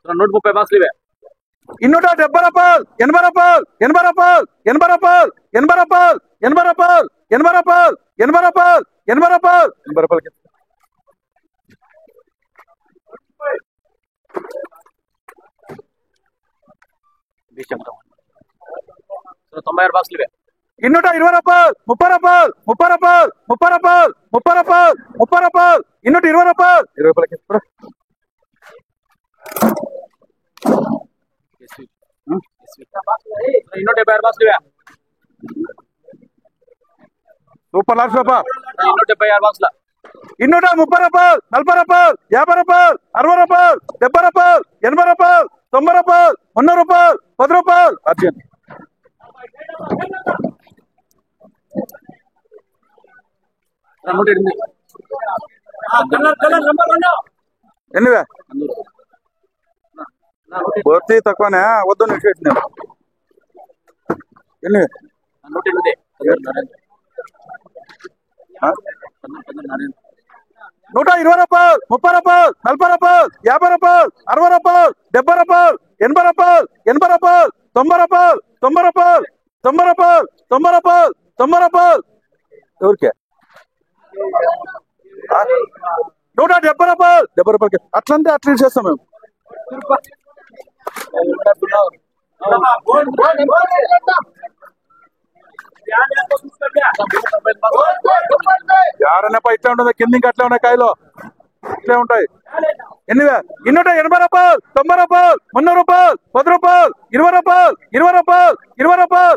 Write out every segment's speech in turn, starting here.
₹130 బాక్సులు ఇవే. 270 రూపాయలు, 80 రూపాయలు, 80 రూపాయలు, 80 రూపాయలు, 80 రూపాయలు, 80 రూపాయలు, 80 రూపాయలు, 80 రూపాయలు, 80 రూపాయలు, 80 రూపాయలకి 96 బాక్సులు ఇవే. 220 రూపాయలు, 30 రూపాయలు, 30 రూపాయలు, 30 రూపాయలు, 30 రూపాయలు, 30 రూపాయలు, 220 రూపాయలు, 20 రూపాయలకి 276 బాక్సులు ఇవే. సూపర్ లాస్ట్ రూపాయలు, 276 బాక్సుల. 230 రూపాయలు, 40 రూపాయలు, 50 రూపాయలు, 60 రూపాయలు, 70 రూపాయలు, 80 రూపాయలు, 90 రూపాయలు, 100 రూపాయలు, 10 రూపాయలు, 108. ఎన్నివే భర్తీ తక్కువనే వద్దు నేను ఎన్నివే 108. 120 రూపాయలు, 30 రూపాయలు, 40 రూపాయలు, 50 రూపాయలు, 60 రూపాయలు, 70 రూపాయలు, 80 రూపాయలు, 80 రూపాయలు, 90 రూపాయలు, 90 రూపాయలు, 90 రూపాయలు, 90 రూపాయలు, 90 రూపాయలు. ఎవరికే 170 రూపాయలు, 70 రూపాయలకి అట్లంటే అట్లా చేస్తాం మేము. యారనప్ప ఇట్లా ఉంటుంది, కింద ఇంకా అట్లా ఉన్నాయి, కాయలు ఇట్లే ఉంటాయి. ఎన్నివే 280 రూపాయలు, 90 రూపాయలు, 100 రూపాయలు, 10 రూపాయలు, 20 రూపాయలు, 20 రూపాయలు, 20 రూపాయలు,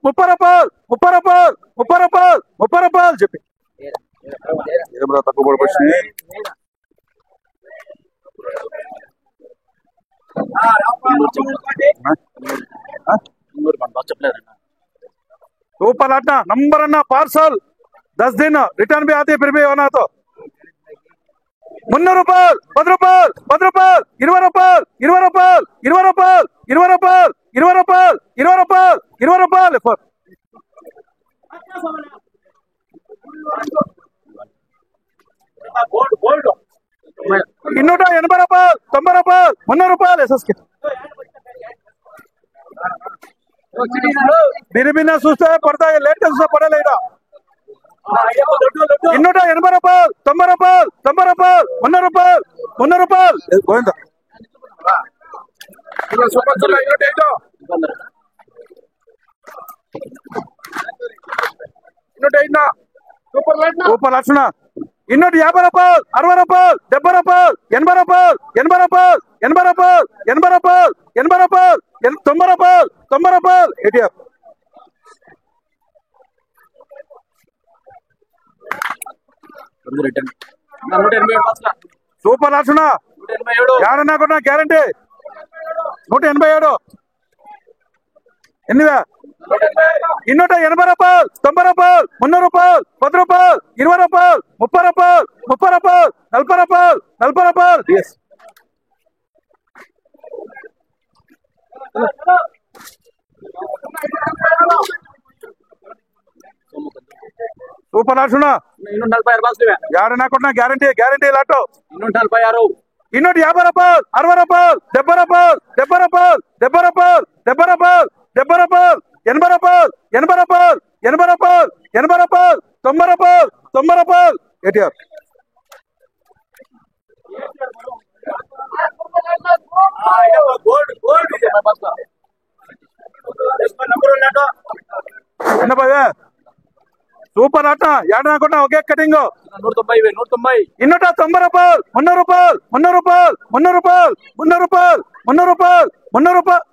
30 రూపాయలు, 30 రూపాయలు, 30 రూపాయలు, 30 రూపాయలు చెప్పి ఏదో తక్కువ పడిపోయి. సూపర్ అన్నా నంబర్ అన్నా పార్సల్ 10 दिन रिटर्न भी आते फिर भी होना तो 300 రూపాయలు, 10 రూపాయలు, 10 రూపాయలు, 20 రూపాయలు, 20 రూపాయలు, 20 రూపాయలు, 20 రూపాయలు, 20 రూపాయలు, 20 రూపాయలు, 20 రూపాయలు. 280 రూపాయలు, 90 రూపాయలు, 100 రూపాయలు ఎస్ఎస్కే దీని మీద చూస్తే పడతాయి, లేట్ చూస్తే పడలేదా. 280 రూపాయలు, 90 రూపాయలు, 90 రూపాయలు, 100 రూపాయలు, 100 రూపాయలు గోవింద. సూపర్ లక్షణ 250 రూపాయలు, 60 రూపాయలు, 70 రూపాయలు, 80 రూపాయలు, 80 రూపాయలు, 80 రూపాయలు, 80 రూపాయలు, 80 రూపాయలు, 90 రూపాయలు, 90 రూపాయలు. ఏటీఆర్ సూపర్ లక్షణ ఏడన్నా కూడా గ్యారంటీ 187. ఎన్నివే 280 రూపాయలు, 90 రూపాయలు, 100 రూపాయలు, 10 రూపాయలు, 20 రూపాయలు, 30 రూపాయలు, 30 రూపాయలు, 40 రూపాయలు, 40 రూపాయలు. సూపర్ లక్షణ 246 బాక్సులు ఇవే. ఏడన్నా కూడా గ్యారంటీ, గ్యారంటీ లాటో 246. 250 రూపాయలు, 60 రూపాయలు, 70 రూపాయలు, 70 రూపాయలు, 70 రూపాయలు, 70 రూపాయలు, 70 రూపాయలు, 80 రూపాయలు, 80 రూపాయలు, 80 రూపాయలు, 80 రూపాయలు, 90 రూపాయలు, 90 రూపాయలు. ఏటీఆర్ సూపర్ అట్ట ఏడనుకుంటా ఒకే కటింగ్ 190. 290 రూపాయలు, 100 రూపాయలు, 100 రూపాయలు, 100 రూపాయలు, 100 రూపాయలు, 100 రూపాయలు, 100 రూపాయలు.